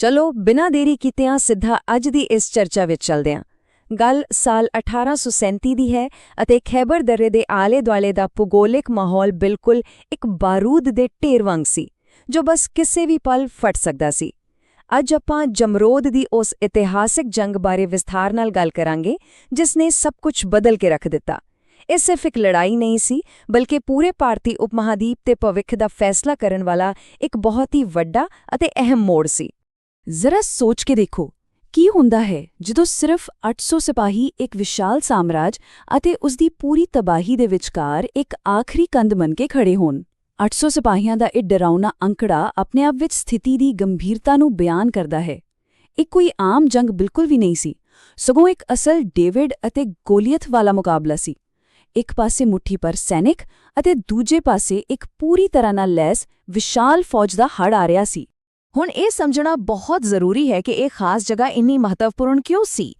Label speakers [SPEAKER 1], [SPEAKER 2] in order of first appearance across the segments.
[SPEAKER 1] ਚਲੋ ਬਿਨਾਂ ਦੇਰੀ ਕੀਤਿਆਂ ਸਿੱਧਾ ਅੱਜ ਦੀ ਇਸ ਚਰਚਾ ਵਿੱਚ ਚੱਲਦੇ ਹਾਂ। ਗੱਲ ਸਾਲ 1837 ਦੀ ਹੈ ਅਤੇ ਖੈਬਰ ਦਰੇ ਦੇ ਆਲੇ-ਦੁਆਲੇ ਦਾ ਭੂਗੋਲਿਕ ਮਾਹੌਲ ਬਿਲਕੁਲ ਇੱਕ ਬਾਰੂਦ ਦੇ ਢੇਰ ਵਾਂਗ ਸੀ, ਜੋ ਬਸ ਕਿਸੇ ਵੀ ਪਲ ਫਟ ਸਕਦਾ ਸੀ। ਅੱਜ ਆਪਾਂ ਜਮਰੋਦ ਦੀ ਉਸ ਇਤਿਹਾਸਿਕ ਜੰਗ ਬਾਰੇ ਵਿਸਥਾਰ ਨਾਲ ਗੱਲ ਕਰਾਂਗੇ, ਜਿਸ ਨੇ ਸਭ ਕੁਝ ਬਦਲ ਕੇ ਰੱਖ ਦਿੱਤਾ। ਇਹ ਸਿਰਫ ਇੱਕ ਲੜਾਈ ਨਹੀਂ ਸੀ, ਬਲਕਿ ਪੂਰੇ ਭਾਰਤੀ ਉਪਮਹਾਦੀਪ ਤੇ ਭਵਿੱਖ ਦਾ ਫੈਸਲਾ ਕਰਨ ਵਾਲਾ ਇੱਕ ਬਹੁਤ ਹੀ ਵੱਡਾ ਅਤੇ ਅਹਿਮ ਮੋੜ ਸੀ।
[SPEAKER 2] ਜ਼ਰਾ ਸੋਚ ਕੇ ਦੇਖੋ, ਕੀ ਹੁੰਦਾ ਹੈ ਜਦੋਂ ਸਿਰਫ 800 ਸਿਪਾਹੀ ਇੱਕ ਵਿਸ਼ਾਲ ਸਾਮਰਾਜ ਅਤੇ ਉਸ ਦੀ ਪੂਰੀ ਤਬਾਹੀ ਦੇ ਵਿਚਕਾਰ ਇੱਕ ਆਖਰੀ ਕੰਧ ਬਣ ਕੇ ਖੜੇ ਹੋਣ। 800 ਸਿਪਾਹੀਆਂ ਦਾ ਇਹ ਡਰਾਉਣਾ ਅੰਕੜਾ ਆਪਣੇ ਆਪ ਵਿੱਚ ਸਥਿਤੀ ਦੀ ਗੰਭੀਰਤਾ ਨੂੰ ਬਿਆਨ ਕਰਦਾ ਹੈ। ਇਹ ਕੋਈ ਆਮ ਜੰਗ ਬਿਲਕੁਲ ਵੀ ਨਹੀਂ ਸੀ, ਸਗੋਂ ਇੱਕ ਅਸਲ ਡੇਵਿਡ ਅਤੇ ਗੋਲੀਅਥ ਵਾਲਾ ਮੁਕਾਬਲਾ ਸੀ। ਇੱਕ ਪਾਸੇ ਮੁੱਠੀ ਪਰ ਸੈਨਿਕ ਅਤੇ ਦੂਜੇ ਪਾਸੇ ਇੱਕ ਪੂਰੀ ਤਰ੍ਹਾਂ ਨਾਲ ਲੈਸ ਵਿਸ਼ਾਲ ਫੌਜ ਦਾ ਹੜ ਆ ਰਿਹਾ ਸੀ।
[SPEAKER 1] ਹੁਣ ਇਹ ਸਮਝਣਾ ਬਹੁਤ ਜ਼ਰੂਰੀ ਹੈ ਕਿ ਇਹ ਖਾਸ ਜਗ੍ਹਾ ਇੰਨੀ ਮਹੱਤਵਪੂਰਨ ਕਿਉਂ ਸੀ।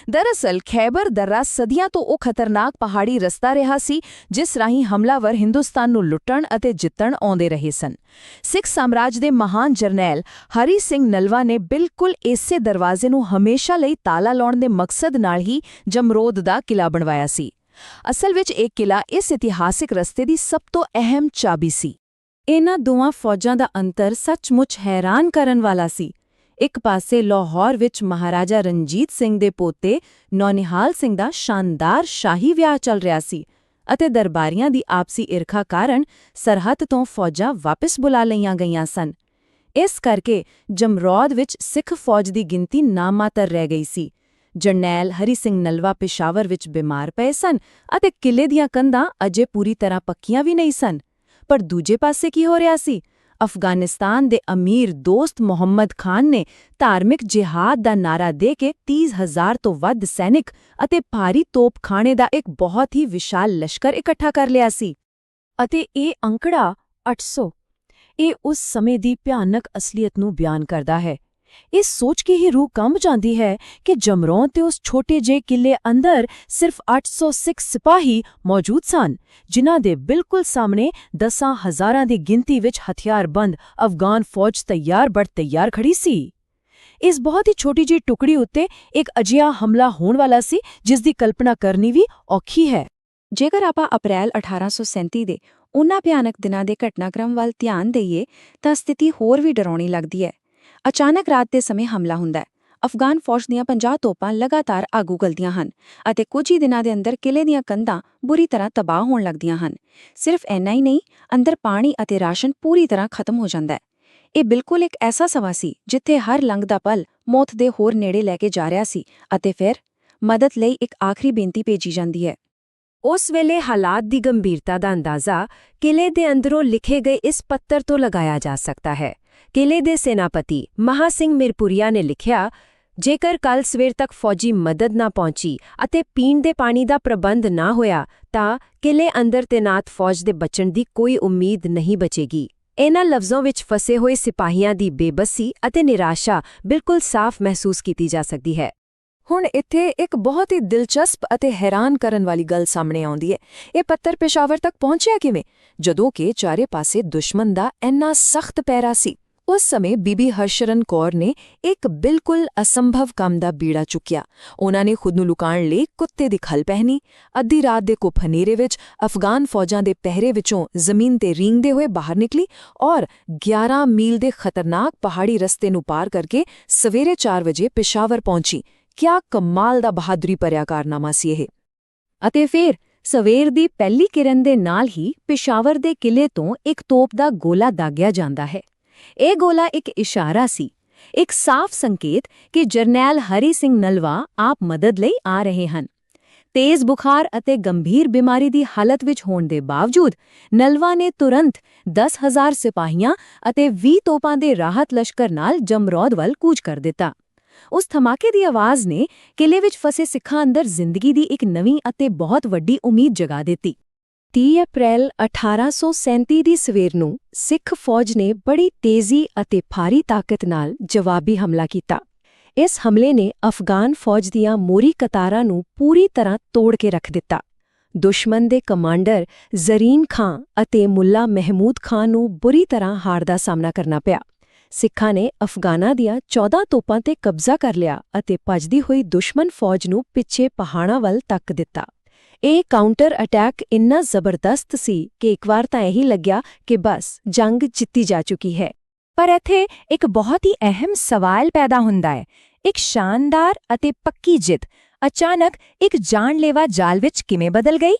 [SPEAKER 1] ਦਰਅਸਲ ਖੈਬਰ ਦਰਾ ਸਦੀਆਂ ਤੋਂ ਉਹ ਖਤਰਨਾਕ ਪਹਾੜੀ ਰਸਤਾ ਰਿਹਾ ਸੀ, ਜਿਸ ਰਾਹੀਂ ਹਮਲਾਵਰ ਹਿੰਦੁਸਤਾਨ ਨੂੰ ਲੁੱਟਣ ਅਤੇ ਜਿੱਤਣ ਆਉਂਦੇ ਰਹੇ ਸਨ। ਸਿੱਖ ਸਾਮਰਾਜ ਦੇ ਮਹਾਨ ਜਰਨੈਲ ਹਰੀ ਸਿੰਘ ਨਲਵਾ ਨੇ ਬਿਲਕੁਲ ਇਸੇ ਦਰਵਾਜ਼ੇ ਨੂੰ ਹਮੇਸ਼ਾ ਲਈ ਤਾਲਾ ਲਾਉਣ ਦੇ ਮਕਸਦ ਨਾਲ ਹੀ ਜਮਰੋਦ ਦਾ ਕਿਲਾ ਬਣਵਾਇਆ ਸੀ। ਅਸਲ ਵਿੱਚ ਇਹ ਕਿਲਾ ਇਸ ਇਤਿਹਾਸਿਕ ਰਸਤੇ ਦੀ ਸਭ ਤੋਂ ਅਹਿਮ ਚਾਬੀ ਸੀ।
[SPEAKER 2] ਇਹਨਾਂ ਦੋਵਾਂ ਫੌਜਾਂ ਦਾ ਅੰਤਰ ਸੱਚਮੁੱਚ ਹੈਰਾਨ ਕਰਨ ਵਾਲਾ ਸੀ। ਇੱਕ ਪਾਸੇ ਲਾਹੌਰ ਵਿੱਚ ਮਹਾਰਾਜਾ ਰਣਜੀਤ ਸਿੰਘ ਦੇ ਪੋਤੇ ਨੌਨਿਹਾਲ ਸਿੰਘ ਦਾ ਸ਼ਾਨਦਾਰ ਸ਼ਾਹੀ ਵਿਆਹ ਚੱਲ ਰਿਹਾ ਸੀ ਅਤੇ ਦਰਬਾਰੀਆਂ ਦੀ ਆਪਸੀ ਈਰਖਾ ਕਾਰਨ ਸਰਹੱਦ ਤੋਂ ਫੌਜਾਂ ਵਾਪਸ ਬੁਲਾ ਲਈਆਂ ਗਈਆਂ ਸਨ। ਇਸ ਕਰਕੇ ਜਮਰੌਦ ਵਿੱਚ ਸਿੱਖ ਫੌਜ ਦੀ ਗਿਣਤੀ ਨਾਮਾਤਰ ਰਹਿ ਗਈ ਸੀ। ਜਰਨੈਲ ਹਰੀ ਸਿੰਘ ਨਲਵਾ ਪੇਸ਼ਾਵਰ ਵਿੱਚ ਬਿਮਾਰ ਪਏ ਸਨ ਅਤੇ ਕਿਲੇ ਦੀਆਂ ਕੰਧਾਂ ਅਜੇ ਪੂਰੀ ਤਰ੍ਹਾਂ ਪੱਕੀਆਂ ਵੀ ਨਹੀਂ ਸਨ। ਪਰ ਦੂਜੇ ਪਾਸੇ ਕੀ ਹੋ ਰਿਹਾ ਸੀ? ਅਫਗਾਨਿਸਤਾਨ ਦੇ ਅਮੀਰ ਦੋਸਤ ਮੁਹੰਮਦ ਖਾਨ ਨੇ ਧਾਰਮਿਕ ਜਿਹਾਦ ਦਾ ਨਾਰਾ ਦੇ ਕੇ 30,000 ਤੋਂ ਵੱਧ ਸੈਨਿਕ ਅਤੇ ਭਾਰੀ ਤੋਪਖਾਨੇ ਦਾ ਇੱਕ ਬਹੁਤ ਹੀ ਵਿਸ਼ਾਲ ਲਸ਼ਕਰ ਇਕੱਠਾ ਕਰ ਲਿਆ ਸੀ। ਅਤੇ ਇਹ ਅੰਕੜਾ 800 ਇਹ ਉਸ ਸਮੇਂ ਦੀ ਭਿਆਨਕ ਅਸਲੀਅਤ ਨੂੰ ਬਿਆਨ ਕਰਦਾ ਹੈ। ਇਹ ਸੋਚ ਕੇ ਹੀ ਰੂਹ ਕੰਬ ਜਾਂਦੀ ਹੈ ਕਿ ਜਮਰੌਦ ਤੇ ਉਸ ਛੋਟੇ ਜਿਹੇ ਕਿਲੇ ਅੰਦਰ ਸਿਰਫ 800 ਸਿੱਖ ਸਿਪਾਹੀ ਮੌਜੂਦ ਸਨ, ਜਿਨ੍ਹਾਂ ਦੇ ਬਿਲਕੁਲ ਸਾਹਮਣੇ 10,000 ਦੀ ਗਿਣਤੀ ਵਿੱਚ ਹਥਿਆਰਬੰਦ ਅਫਗਾਨ ਫੌਜ ਤਿਆਰ ਖੜੀ ਸੀ। ਇਸ ਬਹੁਤ ਹੀ ਛੋਟੀ ਜਿਹੀ ਟੁਕੜੀ ਉੱਤੇ ਇੱਕ ਅਜਿਹਾ ਹਮਲਾ ਹੋਣ ਵਾਲਾ ਸੀ, ਜਿਸ ਦੀ ਕਲਪਨਾ ਕਰਨੀ ਵੀ ਔਖੀ ਹੈ।
[SPEAKER 1] ਜੇਕਰ ਆਪਾਂ ਅਪ੍ਰੈਲ 1837 ਦੇ ਉਨ੍ਹਾਂ ਭਿਆਨਕ ਦਿਨਾਂ ਦੇ ਘਟਨਾਕ੍ਰਮ ਵੱਲ ਧਿਆਨ ਦੇਈਏ ਤਾਂ ਸਥਿਤੀ ਹੋਰ ਵੀ ਡਰਾਉਣੀ ਲੱਗਦੀ ਹੈ। ਅਚਾਨਕ ਰਾਤ ਦੇ ਸਮੇਂ ਹਮਲਾ ਹੁੰਦਾ ਹੈ। ਅਫਗਾਨ ਫੌਜ ਦੀਆਂ 50 ਤੋਪਾਂ ਲਗਾਤਾਰ ਅੱਗ ਉਗਲਦੀਆਂ ਹਨ ਅਤੇ ਕੁਝ ਹੀ ਦਿਨਾਂ ਦੇ ਅੰਦਰ ਕਿਲੇ ਦੀਆਂ ਕੰਧਾਂ ਬੁਰੀ ਤਰ੍ਹਾਂ ਤਬਾਹ ਹੋਣ ਲੱਗਦੀਆਂ ਹਨ। ਸਿਰਫ ਇੰਨਾ ਹੀ ਨਹੀਂ, ਅੰਦਰ ਪਾਣੀ ਅਤੇ ਰਾਸ਼ਨ ਪੂਰੀ ਤਰ੍ਹਾਂ ਖਤਮ ਹੋ ਜਾਂਦਾ ਹੈ। ਇਹ ਬਿਲਕੁਲ ਇੱਕ ਐਸਾ ਸਮਾਂ ਸੀ ਜਿੱਥੇ ਹਰ ਲੰਘਦਾ ਪਲ ਮੌਤ ਦੇ ਹੋਰ ਨੇੜੇ ਲੈ ਕੇ ਜਾ ਰਿਹਾ ਸੀ ਅਤੇ ਫਿਰ ਮਦਦ ਲਈ ਇੱਕ ਆਖਰੀ ਬੇਨਤੀ ਭੇਜੀ ਜਾਂਦੀ ਹੈ।
[SPEAKER 2] ਉਸ ਵੇਲੇ ਹਾਲਾਤ ਦੀ ਗੰਭੀਰਤਾ ਦਾ ਅੰਦਾਜ਼ਾ ਕਿਲੇ ਦੇ ਅੰਦਰੋਂ ਲਿਖੇ ਗਏ ਇਸ ਪੱਤਰ ਤੋਂ ਲਗਾਇਆ ਜਾ ਸਕਦਾ ਹੈ। ਕਿਲੇ ਦੇ ਸੈਨਾਪਤੀ ਮਹਾ ਸਿੰਘ ਮਿਰਪੁਰੀਆ ਨੇ ਲਿਖਿਆ, ਜੇਕਰ ਕੱਲ ਸਵੇਰ ਤੱਕ ਫੌਜੀ ਮਦਦ ਨਾ ਪਹੁੰਚੀ ਅਤੇ ਪੀਣ ਦੇ ਪਾਣੀ ਦਾ ਪ੍ਰਬੰਧ ਨਾ ਹੋਇਆ ਤਾਂ ਕਿਲੇ ਅੰਦਰ ਤੈਨਾਤ ਫੌਜ ਦੇ ਬਚਣ ਦੀ ਕੋਈ ਉਮੀਦ ਨਹੀਂ ਬਚੇਗੀ। ਇਹਨਾਂ ਲਫ਼ਜ਼ਾਂ ਵਿੱਚ ਫਸੇ ਹੋਏ ਸਿਪਾਹੀਆਂ ਦੀ ਬੇਬਸੀ ਅਤੇ ਨਿਰਾਸ਼ਾ ਬਿਲਕੁਲ ਸਾਫ਼ ਮਹਿਸੂਸ ਕੀਤੀ ਜਾ ਸਕਦੀ ਹੈ।
[SPEAKER 1] ਹੁਣ ਇੱਥੇ ਇੱਕ ਬਹੁਤ ਹੀ ਦਿਲਚਸਪ ਅਤੇ ਹੈਰਾਨ ਕਰਨ ਵਾਲੀ ਗੱਲ ਸਾਹਮਣੇ ਆਉਂਦੀ ਹੈ। ਇਹ ਪੱਤਰ ਪੇਸ਼ਾਵਰ ਤੱਕ ਪਹੁੰਚਿਆ ਕਿਵੇਂ, ਜਦੋਂ ਕਿ ਚਾਰੇ ਪਾਸੇ ਦੁਸ਼ਮਣ ਦਾ ਇੰਨਾ ਸਖਤ ਪਹਿਰਾ ਸੀ। ਉਸ ਸਮੇਂ ਬੀਬੀ ਹਰਸ਼ਰਨ ਕੌਰ ਨੇ ਇੱਕ ਬਿਲਕੁਲ ਅਸੰਭਵ ਕੰਮ ਦਾ ਬੀੜਾ ਚੁੱਕਿਆ। ਉਹਨਾਂ ਨੇ ਖੁਦ ਨੂੰ ਲੁਕਾਉਣ ਲਈ ਕੁੱਤੇ ਦੀ ਖੱਲ ਪਹਿਨੀ, ਅੱਧੀ ਰਾਤ ਦੇ ਕੁੱਪ ਹਨੇਰੇ ਵਿੱਚ ਅਫਗਾਨ ਫੌਜਾਂ ਦੇ ਪਹਿਰੇ ਵਿੱਚੋਂ ਜ਼ਮੀਨ ਤੇ ਰੀਂਗਦੇ ਹੋਏ ਬਾਹਰ ਨਿਕਲੀ ਔਰ 11 ਮੀਲ ਦੇ ਖਤਰਨਾਕ ਪਹਾੜੀ ਰਸਤੇ ਨੂੰ ਪਾਰ ਕਰਕੇ ਸਵੇਰੇ 4 ਵਜੇ ਪੇਸ਼ਾਵਰ ਪਹੁੰਚੀ। ਕਿਆ ਕਮਾਲ ਦਾ ਬਹਾਦਰੀ ਭਰਿਆ ਕਾਰਨਾਮਾ ਸੀ ਇਹ। ਅਤੇ ਫਿਰ ਸਵੇਰ ਦੀ ਪਹਿਲੀ ਕਿਰਨ ਦੇ ਨਾਲ ਹੀ ਪੇਸ਼ਾਵਰ ਦੇ ਕਿਲੇ ਤੋਂ ਇੱਕ ਤੋਪ ਦਾ ਗੋਲਾ ਦਾਗਿਆ ਜਾਂਦਾ ਹੈ। ਇਹ ਗੋਲਾ ਇੱਕ ਇਸ਼ਾਰਾ ਸੀ, ਇੱਕ ਸਾਫ਼ ਸੰਕੇਤ ਕਿ ਜਰਨੈਲ ਹਰੀ ਸਿੰਘ ਨਲਵਾ ਆਪ ਮਦਦ ਲਈ ਆ ਰਹੇ ਹਨ। ਤੇਜ਼ ਬੁਖਾਰ ਅਤੇ ਗੰਭੀਰ ਬਿਮਾਰੀ ਦੀ ਹਾਲਤ ਵਿੱਚ ਹੋਣ ਦੇ ਬਾਵਜੂਦ ਨਲਵਾ ਨੇ ਤੁਰੰਤ 10,000 ਸਿਪਾਹੀਆਂ ਅਤੇ 20 ਤੋਪਾਂ ਦੇ ਰਾਹਤ ਲਸ਼ਕਰ ਨਾਲ ਜਮਰੌਦ ਵੱਲ ਕੂਚ ਕਰ ਦਿੱਤਾ। ਉਸ ਧਮਾਕੇ ਦੀ ਆਵਾਜ਼ ਨੇ ਕਿਲੇ ਵਿੱਚ ਫਸੇ ਸਿੱਖਾਂ ਅੰਦਰ ਜ਼ਿੰਦਗੀ ਦੀ ਇੱਕ ਨਵੀਂ ਅਤੇ ਬਹੁਤ ਵੱਡੀ ਉਮੀਦ ਜਗਾ ਦਿੱਤੀ।
[SPEAKER 2] 30 ਅਪ੍ਰੈਲ 1837 ਦੀ ਸਵੇਰ ਨੂੰ ਸਿੱਖ ਫੌਜ ਨੇ ਬੜੀ ਤੇਜ਼ੀ ਅਤੇ ਭਾਰੀ ਤਾਕਤ ਨਾਲ ਜਵਾਬੀ ਹਮਲਾ ਕੀਤਾ। ਇਸ ਹਮਲੇ ਨੇ ਅਫਗਾਨ ਫੌਜ ਦੀਆਂ ਮੋਰੀ ਕਤਾਰਾਂ ਨੂੰ ਪੂਰੀ ਤਰ੍ਹਾਂ ਤੋੜ ਕੇ ਰੱਖ ਦਿੱਤਾ। ਦੁਸ਼ਮਣ ਦੇ ਕਮਾਂਡਰ ਜ਼ਰੀਨ ਖਾਂ ਅਤੇ ਮੁੱਲਾ ਮਹਿਮੂਦ ਖਾਂ ਨੂੰ ਬੁਰੀ ਤਰ੍ਹਾਂ ਹਾਰ ਦਾ ਸਾਹਮਣਾ ਕਰਨਾ ਪਿਆ।
[SPEAKER 1] ਸਿੱਖਾਂ ਨੇ ਅਫਗਾਨਾਂ ਦੀਆਂ 14 ਤੋਪਾਂ ਤੇ ਕਬਜ਼ਾ ਕਰ ਲਿਆ ਅਤੇ ਭੱਜਦੀ ਹੋਈ ਦੁਸ਼ਮਣ ਫੌਜ ਨੂੰ ਪਿੱਛੇ ਪਹਾੜਾਂ ਵੱਲ ਧੱਕ ਦਿੱਤਾ। ਇਹ ਕਾਊਂਟਰ ਅਟੈਕ ਇੰਨਾ ਜ਼ਬਰਦਸਤ ਸੀ ਕਿ ਇੱਕ ਵਾਰ ਤਾਂ ਇਹੀ ਲੱਗਿਆ ਕਿ ਬਸ ਜੰਗ ਜਿੱਤੀ ਜਾ ਚੁੱਕੀ ਹੈ।
[SPEAKER 2] ਪਰ ਇੱਥੇ ਇੱਕ ਬਹੁਤ ਹੀ ਅਹਿਮ ਸਵਾਲ ਪੈਦਾ ਹੁੰਦਾ ਹੈ। ਇੱਕ ਸ਼ਾਨਦਾਰ ਅਤੇ ਪੱਕੀ ਜਿੱਤ ਅਚਾਨਕ ਇੱਕ ਜਾਨਲੇਵਾ ਜਾਲ ਵਿੱਚ ਕਿਵੇਂ ਬਦਲ ਗਈ?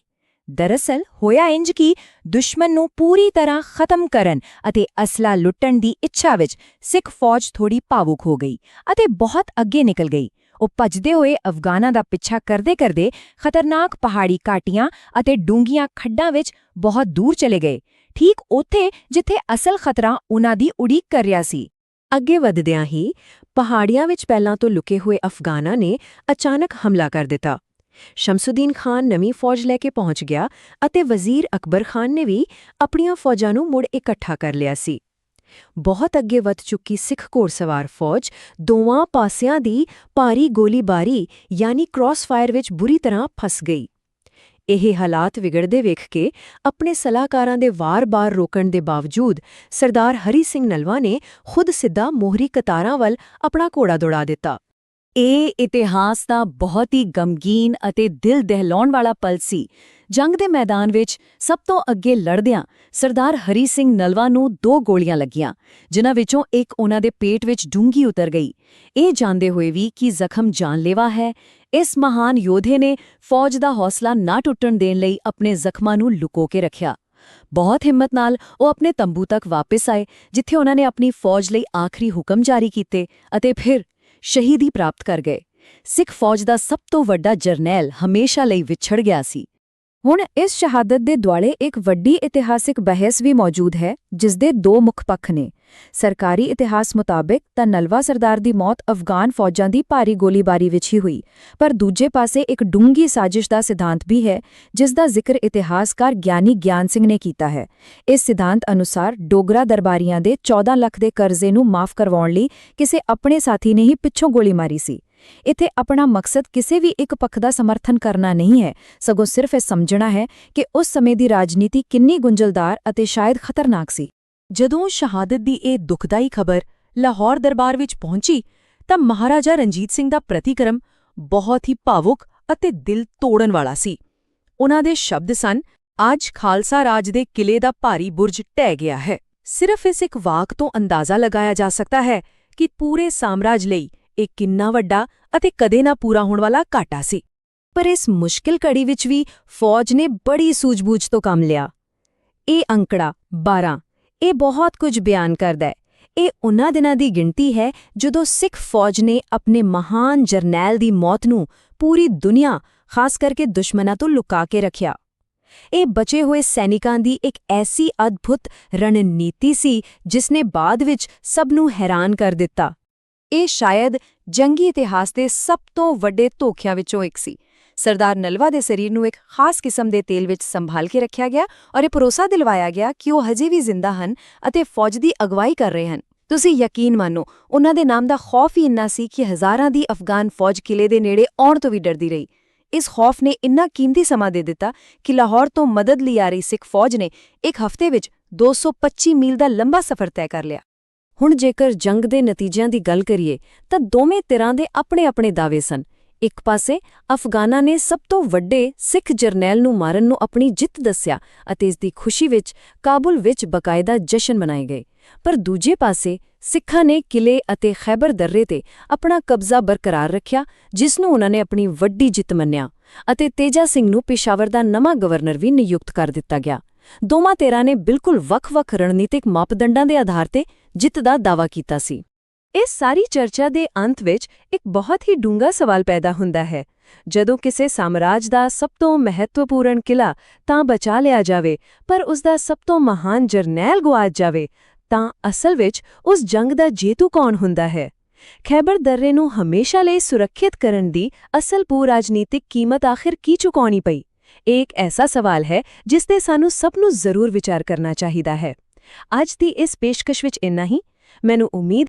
[SPEAKER 2] ਦਰਅਸਲ ਹੋਇਆ ਇੰਜ ਕਿ ਦੁਸ਼ਮਣ ਨੂੰ ਪੂਰੀ ਤਰ੍ਹਾਂ ਖਤਮ ਕਰਨ ਅਤੇ ਅਸਲਾ ਲੁੱਟਣ ਦੀ ਇੱਛਾ ਵਿੱਚ ਸਿੱਖ ਫੌਜ ਥੋੜੀ ਭਾਵੁਕ ਹੋ ਗਈ ਅਤੇ ਬਹੁਤ ਅੱਗੇ ਨਿਕਲ ਗਈ। ਉਹ ਭੱਜਦੇ ਹੋਏ ਅਫਗਾਨਾਂ ਦਾ ਪਿੱਛਾ ਕਰਦੇ-ਕਰਦੇ ਖਤਰਨਾਕ ਪਹਾੜੀ ਘਾਟੀਆਂ ਅਤੇ ਡੂੰਘੀਆਂ ਖੱਡਾਂ ਵਿੱਚ ਬਹੁਤ ਦੂਰ ਚਲੇ ਗਏ, ਠੀਕ ਉੱਥੇ ਜਿੱਥੇ ਅਸਲ ਖਤਰਾ ਉਨ੍ਹਾਂ ਦੀ ਉਡੀਕ ਕਰ ਰਿਹਾ ਸੀ।
[SPEAKER 1] ਅੱਗੇ ਵਧਦਿਆਂ ਹੀ ਪਹਾੜੀਆਂ ਵਿੱਚ ਪਹਿਲਾਂ ਤੋਂ ਲੁਕੇ ਹੋਏ ਅਫਗਾਨਾਂ ਨੇ ਅਚਾਨਕ ਹਮਲਾ ਕਰ ਦਿੱਤਾ। ਸ਼ਮਸੁਦੀਨ ਖਾਨ ਨਵੀਂ ਫੌਜ ਲੈ ਕੇ ਪਹੁੰਚ ਗਿਆ ਅਤੇ ਵਜ਼ੀਰ ਅਕਬਰ ਖਾਨ ਨੇ ਵੀ ਆਪਣੀਆਂ ਫੌਜਾਂ ਨੂੰ ਮੁੜ ਇਕੱਠਾ ਕਰ ਲਿਆ ਸੀ। ਬਹੁਤ ਅੱਗੇ ਵਧ ਚੁੱਕੀ ਸਿੱਖ ਘੋੜਸਵਾਰ ਫੌਜ ਦੋਵਾਂ ਪਾਸਿਆਂ ਦੀ ਭਾਰੀ ਗੋਲੀਬਾਰੀ ਯਾਨੀ ਕ੍ਰਾਸਫਾਇਰ ਵਿੱਚ ਬੁਰੀ ਤਰ੍ਹਾਂ ਫਸ ਗਈ। ਇਹ ਹਾਲਾਤ ਵਿਗੜਦੇ ਵੇਖ ਕੇ ਆਪਣੇ ਸਲਾਹਕਾਰਾਂ ਦੇ ਵਾਰ-ਵਾਰ ਰੋਕਣ ਦੇ ਬਾਵਜੂਦ ਸਰਦਾਰ ਹਰੀ ਸਿੰਘ ਨਲਵਾ ਨੇ ਖੁਦ ਸਿੱਧਾ ਮੋਹਰੀ ਕਤਾਰਾਂ ਵੱਲ ਆਪਣਾ ਘੋੜਾ ਦੌੜਾ ਦਿੱਤਾ।
[SPEAKER 2] ਇਹ ਇਤਿਹਾਸ ਦਾ ਬਹੁਤ ਹੀ ਗਮਗੀਨ ਅਤੇ ਦਿਲ ਦਹਿਲਾਉਣ ਵਾਲਾ ਪਲ ਸੀ। ਜੰਗ ਦੇ ਮੈਦਾਨ ਵਿੱਚ ਸਭ ਤੋਂ ਅੱਗੇ ਲੜਦਿਆਂ ਸਰਦਾਰ ਹਰੀ ਸਿੰਘ ਨਲਵਾ ਨੂੰ 2 ਗੋਲੀਆਂ ਲੱਗੀਆਂ, ਜਿਨ੍ਹਾਂ ਵਿੱਚੋਂ ਇੱਕ ਉਹਨਾਂ ਦੇ ਪੇਟ ਵਿੱਚ ਡੂੰਘੀ ਉਤਰ ਗਈ। ਇਹ ਜਾਣਦੇ ਹੋਏ ਵੀ ਕਿ ਜ਼ਖਮ ਜਾਨਲੇਵਾ ਹੈ, ਇਸ ਮਹਾਨ ਯੋਧੇ ਨੇ ਫੌਜ ਦਾ ਹੌਸਲਾ ਨਾ ਟੁੱਟਣ ਦੇਣ ਲਈ ਆਪਣੇ ਜ਼ਖਮਾਂ ਨੂੰ ਲੁਕੋ ਕੇ ਰੱਖਿਆ। ਬਹੁਤ ਹਿੰਮਤ ਨਾਲ ਉਹ ਆਪਣੇ ਤੰਬੂ ਤੱਕ ਵਾਪਸ ਆਏ, ਜਿੱਥੇ ਉਹਨਾਂ ਨੇ ਆਪਣੀ ਫੌਜ ਲਈ ਆਖਰੀ ਹੁਕਮ ਜਾਰੀ ਕੀਤੇ ਅਤੇ ਫਿਰ ਸ਼ਹੀਦੀ ਪ੍ਰਾਪਤ ਕਰ ਗਏ। ਸਿੱਖ ਫੌਜ ਦਾ ਸਭ ਤੋਂ ਵੱਡਾ ਜਰਨੈਲ ਹਮੇਸ਼ਾ ਲਈ ਵਿਛੜ ਗਿਆ ਸੀ। ਹੁਣ ਇਸ ਸ਼ਹਾਦਤ ਦੇ ਦੁਆਲੇ ਇੱਕ ਵੱਡੀ ਇਤਿਹਾਸਿਕ ਬਹਿਸ ਵੀ ਮੌਜੂਦ ਹੈ, ਜਿਸ ਦੇ 2 ਮੁੱਖ ਪੱਖ ਨੇ। ਸਰਕਾਰੀ ਇਤਿਹਾਸ ਮੁਤਾਬਿਕ ਤਾਂ ਨਲਵਾ ਸਰਦਾਰ ਦੀ ਮੌਤ ਅਫਗਾਨ ਫੌਜਾਂ ਦੀ ਭਾਰੀ ਗੋਲੀਬਾਰੀ ਵਿੱਚ ਹੀ ਹੋਈ, ਪਰ ਦੂਜੇ ਪਾਸੇ ਇੱਕ ਡੂੰਘੀ ਸਾਜ਼ਿਸ਼ ਦਾ ਸਿਧਾਂਤ ਵੀ ਹੈ, ਜਿਸ ਦਾ ਜ਼ਿਕਰ ਇਤਿਹਾਸਕਾਰ ਗਿਆਨੀ ਗਿਆਨ ਸਿੰਘ ਨੇ ਕੀਤਾ ਹੈ। ਇਸ ਸਿਧਾਂਤ ਅਨੁਸਾਰ ਡੋਗਰਾ ਦਰਬਾਰੀਆਂ ਦੇ 14 ਲੱਖ ਦੇ ਕਰਜ਼ੇ ਨੂੰ ਮਾਫ ਕਰਵਾਉਣ ਲਈ ਕਿਸੇ ਆਪਣੇ ਸਾਥੀ ਨੇ ਹੀ ਪਿੱਛੋਂ ਗੋਲੀ ਮਾਰੀ ਸੀ। ਇੱਥੇ ਆਪਣਾ ਮਕਸਦ ਕਿਸੇ ਵੀ ਇੱਕ ਪੱਖ ਦਾ ਸਮਰਥਨ ਕਰਨਾ ਨਹੀਂ ਹੈ, ਸਗੋਂ ਸਿਰਫ ਇਹ ਸਮਝਣਾ ਹੈ ਕਿ ਉਸ ਸਮੇਂ ਦੀ ਰਾਜਨੀਤੀ ਕਿੰਨੀ ਗੁੰਝਲਦਾਰ ਅਤੇ ਸ਼ਾਇਦ ਖਤਰਨਾਕ ਸੀ। ਜਦੋਂ ਸ਼ਹਾਦਤ ਦੀ ਇਹ ਦੁਖਦਾਈ ਖਬਰ ਲਾਹੌਰ ਦਰਬਾਰ ਵਿੱਚ ਪਹੁੰਚੀ ਤਾਂ ਮਹਾਰਾਜਾ ਰਣਜੀਤ ਸਿੰਘ ਦਾ ਪ੍ਰਤੀਕਰਮ ਬਹੁਤ ਹੀ ਭਾਵੁਕ ਅਤੇ ਦਿਲ ਤੋੜਨ ਵਾਲਾ ਸੀ। ਉਨ੍ਹਾਂ ਦੇ ਸ਼ਬਦ ਸਨ, ਅੱਜ ਖਾਲਸਾ ਰਾਜ ਦੇ ਕਿਲੇ ਦਾ ਭਾਰੀ ਬੁਰਜ ਢਹਿ ਗਿਆ ਹੈ। ਸਿਰਫ ਇਸ ਇੱਕ ਵਾਕ ਤੋਂ ਅੰਦਾਜ਼ਾ ਲਗਾਇਆ ਜਾ ਸਕਦਾ ਹੈ ਕਿ ਪੂਰੇ ਸਾਮਰਾਜ ਲਈ ਇਹ ਕਿੰਨਾ ਵੱਡਾ ਅਤੇ ਕਦੇ ਨਾ ਪੂਰਾ ਹੋਣ ਵਾਲਾ ਘਾਟਾ ਸੀ। ਪਰ ਇਸ ਮੁਸ਼ਕਿਲ ਘੜੀ ਵਿੱਚ ਵੀ ਫੌਜ ਨੇ ਬੜੀ ਸੂਝ-ਬੂਝ ਤੋਂ ਕੰਮ ਲਿਆ। ਇਹ ਅੰਕੜਾ 12 ਇਹ ਬਹੁਤ ਕੁਝ ਬਿਆਨ ਕਰਦਾ ਹੈ। ਇਹ ਉਨ੍ਹਾਂ ਦਿਨਾਂ ਦੀ ਗਿਣਤੀ ਹੈ ਜਦੋਂ ਸਿੱਖ ਫੌਜ ਨੇ ਆਪਣੇ ਮਹਾਨ ਜਰਨੈਲ ਦੀ ਮੌਤ ਨੂੰ ਪੂਰੀ ਦੁਨੀਆ, ਖਾਸ ਕਰਕੇ ਦੁਸ਼ਮਣਾਂ ਤੋਂ ਲੁਕਾ ਕੇ ਰੱਖਿਆ। ਇਹ ਬਚੇ ਹੋਏ ਸੈਨਿਕਾਂ ਦੀ ਇੱਕ ਐਸੀ ਅਦਭੁਤ ਰਣਨੀਤੀ ਸੀ ਜਿਸ ਨੇ ਬਾਅਦ ਵਿੱਚ ਸਭ ਨੂੰ ਹੈਰਾਨ ਕਰ ਦਿੱਤਾ। ਇਹ ਸ਼ਾਇਦ ਜੰਗੀ ਇਤਿਹਾਸ ਦੇ ਸਭ ਤੋਂ ਵੱਡੇ ਧੋਖਿਆਂ ਵਿੱਚੋਂ ਇੱਕ ਸੀ। ਸਰਦਾਰ ਨਲਵਾ ਦੇ ਸਰੀਰ ਨੂੰ ਇੱਕ ਖਾਸ ਕਿਸਮ ਦੇ ਤੇਲ ਵਿੱਚ ਸੰਭਾਲ ਕੇ ਰੱਖਿਆ ਗਿਆ ਔਰ ਇਹ ਭਰੋਸਾ ਦਿਲਵਾਇਆ ਗਿਆ ਕਿ ਉਹ ਹਜੇ ਵੀ ਜ਼ਿੰਦਾ ਹਨ ਅਤੇ ਫੌਜ ਦੀ ਅਗਵਾਈ ਕਰ ਰਹੇ ਹਨ। ਤੁਸੀਂ ਯਕੀਨ ਮੰਨੋ, ਉਨ੍ਹਾਂ ਦੇ ਨਾਮ ਦਾ ਖੌਫ ਹੀ ਇੰਨਾ ਸੀ ਕਿ ਹਜ਼ਾਰਾਂ ਦੀ ਅਫਗਾਨ ਫੌਜ ਕਿਲੇ ਦੇ ਨੇੜੇ ਆਉਣ ਤੋਂ ਵੀ ਡਰਦੀ ਰਹੀ। ਇਸ ਖੌਫ ਨੇ ਇੰਨਾ ਕੀਮਤੀ ਸਮਾਂ ਦੇ ਦਿੱਤਾ ਕਿ ਲਾਹੌਰ ਤੋਂ ਮਦਦ ਲਈ ਆ ਰਹੀ ਸਿੱਖ ਫੌਜ ਨੇ ਇੱਕ ਹਫ਼ਤੇ ਵਿੱਚ 225 ਮੀਲ ਦਾ ਲੰਬਾ ਸਫ਼ਰ ਤੈਅ ਕਰ ਲਿਆ। ਹੁਣ ਜੇਕਰ ਜੰਗ ਦੇ ਨਤੀਜਿਆਂ ਦੀ ਗੱਲ ਕਰੀਏ ਤਾਂ ਦੋਵੇਂ ਧਿਰਾਂ ਦੇ ਆਪਣੇ-ਆਪਣੇ ਦਾਅਵੇ ਸਨ। ਇੱਕ ਪਾਸੇ ਅਫਗਾਨਾਂ ਨੇ ਸਭ ਤੋਂ ਵੱਡੇ ਸਿੱਖ ਜਰਨੈਲ ਨੂੰ ਮਾਰਨ ਨੂੰ ਆਪਣੀ ਜਿੱਤ ਦੱਸਿਆ ਅਤੇ ਇਸ ਦੀ ਖੁਸ਼ੀ ਵਿੱਚ ਕਾਬੁਲ ਵਿੱਚ ਬਕਾਇਦਾ ਜਸ਼ਨ ਮਨਾਏ ਗਏ। ਪਰ ਦੂਜੇ ਪਾਸੇ ਸਿੱਖਾਂ ਨੇ ਕਿਲੇ ਅਤੇ ਖੈਬਰ ਦर्रे ਤੇ ਆਪਣਾ ਕਬਜ਼ਾ ਬਰਕਰਾਰ ਰੱਖਿਆ, ਜਿਸ ਨੂੰ ਉਨ੍ਹਾਂ ਨੇ ਆਪਣੀ ਵੱਡੀ ਜਿੱਤ ਮੰਨਿਆ ਅਤੇ ਤੇਜਾ ਸਿੰਘ ਨੂੰ ਪੇਸ਼ਾਵਰ ਦਾ ਨਵਾਂ ਗਵਰਨਰ ਵੀ ਨਿਯੁਕਤ ਕਰ ਦਿੱਤਾ ਗਿਆ। ਦੋਵਾਂ ਧਿਰਾਂ ਨੇ ਬਿਲਕੁਲ ਵੱਖ-ਵੱਖ ਰਣਨੀਤਿਕ ਮਾਪਦੰਡਾਂ ਦੇ ਆਧਾਰ ਤੇ ਜਿੱਤ ਦਾ ਦਾਅਵਾ ਕੀਤਾ ਸੀ। ਇਸ ਸਾਰੀ ਚਰਚਾ ਦੇ ਅੰਤ ਵਿੱਚ ਇੱਕ ਬਹੁਤ ਹੀ ਡੂੰਘਾ ਸਵਾਲ ਪੈਦਾ ਹੁੰਦਾ ਹੈ। ਜਦੋਂ ਕਿਸੇ ਸਾਮਰਾਜ ਦਾ ਸਭ ਤੋਂ ਮਹੱਤਵਪੂਰਨ ਕਿਲਾ ਤਾਂ ਬਚਾ ਲਿਆ ਜਾਵੇ, ਪਰ ਉਸ ਦਾ ਸਭ ਤੋਂ ਮਹਾਨ ਜਰਨੈਲ ਗੁਆਚ ਜਾਵੇ, ਤਾਂ ਅਸਲ ਵਿੱਚ ਉਸ ਜੰਗ ਦਾ ਜੇਤੂ ਕੌਣ ਹੁੰਦਾ ਹੈ? ਖੈਬਰ ਦर्रे ਨੂੰ ਹਮੇਸ਼ਾ ਲਈ ਸੁਰੱਖਿਅਤ ਕਰਨ ਦੀ ਅਸਲ ਭੂ-ਰਾਜਨੀਤਿਕ ਕੀਮਤ ਆਖਿਰ ਕੀ ਚੁਕਾਉਣੀ ਪਈ? ਇਹ ਇੱਕ ਐਸਾ ਸਵਾਲ ਹੈ ਜਿਸ ਤੇ ਸਾਨੂੰ ਸਭ ਨੂੰ ਜ਼ਰੂਰ ਵਿਚਾਰ ਕਰਨਾ ਚਾਹੀਦਾ ਹੈ। ਅੱਜ ਦੀ ਇਸ ਪੇਸ਼ਕਸ਼ ਵਿੱਚ ਇੰਨਾ ਹੀ। ਮੈਨੂੰ ਉਮੀਦ